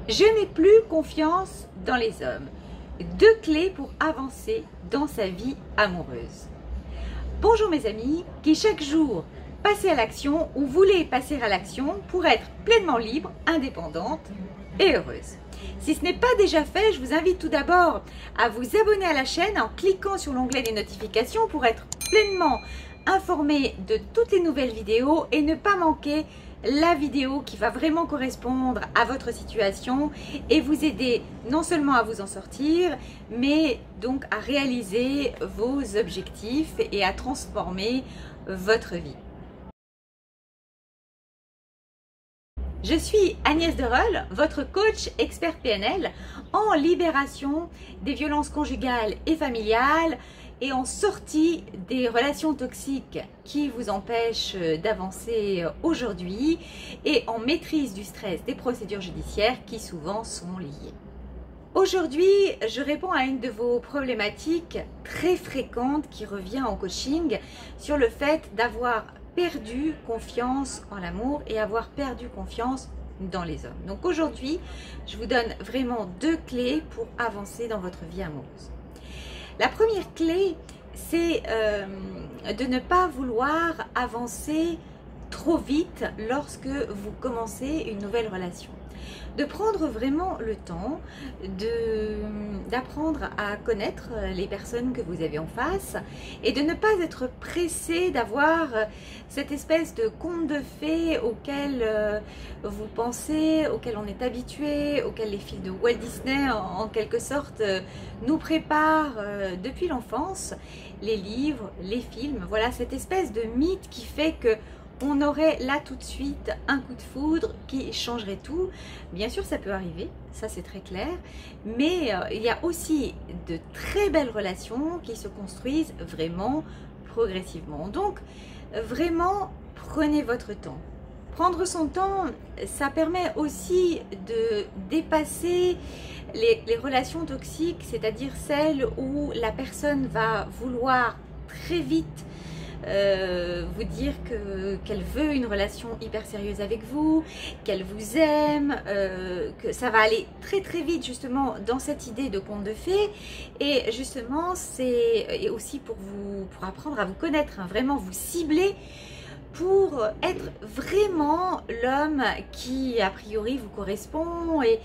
Je n'ai plus confiance dans les hommes. 2 clés pour avancer dans sa vie amoureuse. Bonjour mes amis qui chaque jour passez à l'action ou voulez passer à l'action pour être pleinement libre, indépendante et heureuse. Si ce n'est pas déjà fait, je vous invite tout d'abord à vous abonner à la chaîne en cliquant sur l'onglet des notifications pour être pleinement informé de toutes les nouvelles vidéos et ne pas manquer la vidéo qui va vraiment correspondre à votre situation et vous aider non seulement à vous en sortir, mais donc à réaliser vos objectifs et à transformer votre vie. Je suis Agnès Dereul, votre coach expert PNL en libération des violences conjugales et familiales et en sortie des relations toxiques qui vous empêchent d'avancer aujourd'hui et en maîtrise du stress des procédures judiciaires qui souvent sont liées. Aujourd'hui, je réponds à une de vos problématiques très fréquentes qui revient en coaching sur le fait d'avoir perdu confiance en l'amour et avoir perdu confiance dans les hommes. Donc aujourd'hui, je vous donne vraiment 2 clés pour avancer dans votre vie amoureuse. La première clé, c'est de ne pas vouloir avancer trop vite lorsque vous commencez une nouvelle relation. De prendre vraiment le temps d'apprendre à connaître les personnes que vous avez en face et de ne pas être pressé d'avoir cette espèce de conte de fées auquel vous pensez, auquel on est habitué, auquel les films de Walt Disney en quelque sorte nous préparent depuis l'enfance, les livres, les films, voilà cette espèce de mythe qui fait que on aurait là tout de suite un coup de foudre qui changerait tout. Bien sûr, ça peut arriver, ça c'est très clair, mais il y a aussi de très belles relations qui se construisent vraiment progressivement. Donc, vraiment, prenez votre temps. Prendre son temps, ça permet aussi de dépasser les relations toxiques, c'est-à-dire celles où la personne va vouloir très vite vous dire qu'elle veut une relation hyper sérieuse avec vous, qu'elle vous aime, que ça va aller très très vite justement dans cette idée de conte de fées. Et justement c'est aussi pour apprendre à vous connaître, hein, vraiment vous cibler pour être vraiment l'homme qui a priori vous correspond et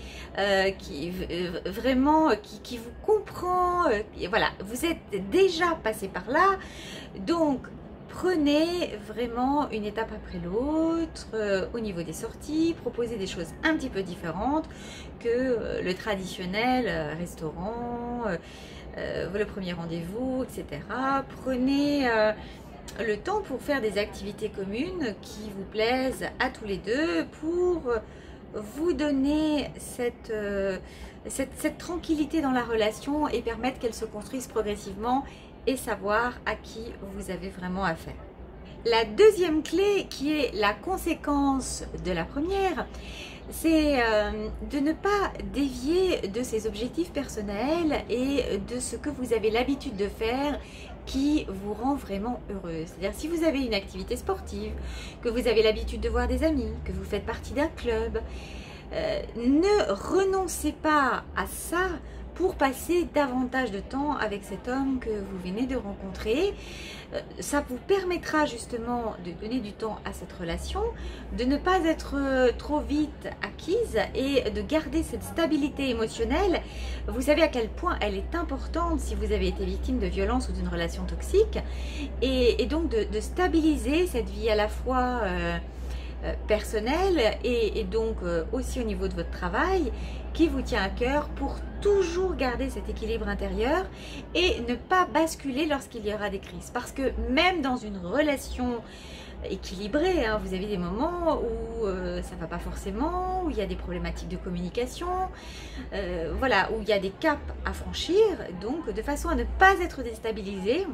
qui vous comprend. Voilà, vous êtes déjà passé par là, donc prenez vraiment une étape après l'autre au niveau des sorties, proposez des choses un petit peu différentes que le traditionnel restaurant, le premier rendez-vous, etc. Prenez le temps pour faire des activités communes qui vous plaisent à tous les deux pour vous donner cette tranquillité dans la relation et permettre qu'elle se construise progressivement et savoir à qui vous avez vraiment affaire. La deuxième clé qui est la conséquence de la première, c'est de ne pas dévier de ses objectifs personnels et de ce que vous avez l'habitude de faire qui vous rend vraiment heureuse. C'est-à-dire si vous avez une activité sportive, que vous avez l'habitude de voir des amis, que vous faites partie d'un club, ne renoncez pas à ça pour passer davantage de temps avec cet homme que vous venez de rencontrer. Ça vous permettra justement de donner du temps à cette relation, de ne pas être trop vite acquise et de garder cette stabilité émotionnelle. Vous savez à quel point elle est importante si vous avez été victime de violence ou d'une relation toxique et donc de stabiliser cette vie à la fois personnel et donc aussi au niveau de votre travail qui vous tient à cœur pour toujours garder cet équilibre intérieur et ne pas basculer lorsqu'il y aura des crises. Parce que même dans une relation équilibrée, hein, vous avez des moments où ça ne va pas forcément, où il y a des problématiques de communication, voilà, où il y a des caps à franchir, donc de façon à ne pas être déstabilisé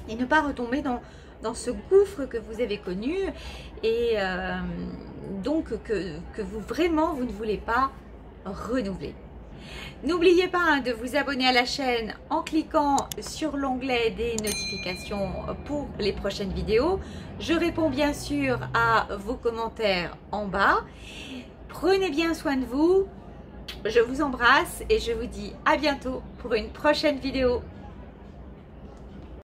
et ne pas retomber dans ce gouffre que vous avez connu et donc que vous ne voulez pas renouveler. N'oubliez pas hein, de vous abonner à la chaîne en cliquant sur l'onglet des notifications pour les prochaines vidéos. Je réponds bien sûr à vos commentaires en bas. Prenez bien soin de vous. Je vous embrasse et je vous dis à bientôt pour une prochaine vidéo.